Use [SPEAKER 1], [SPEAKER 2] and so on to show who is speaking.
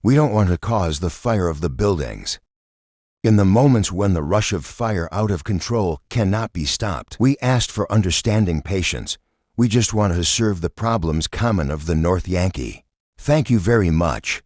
[SPEAKER 1] We don't want to cause the fire of the buildings. In the moments when the rush of fire out of control cannot be stopped, we asked for understanding patience. We just wanted to serve the problems common of the North Yankee. Thank you very much.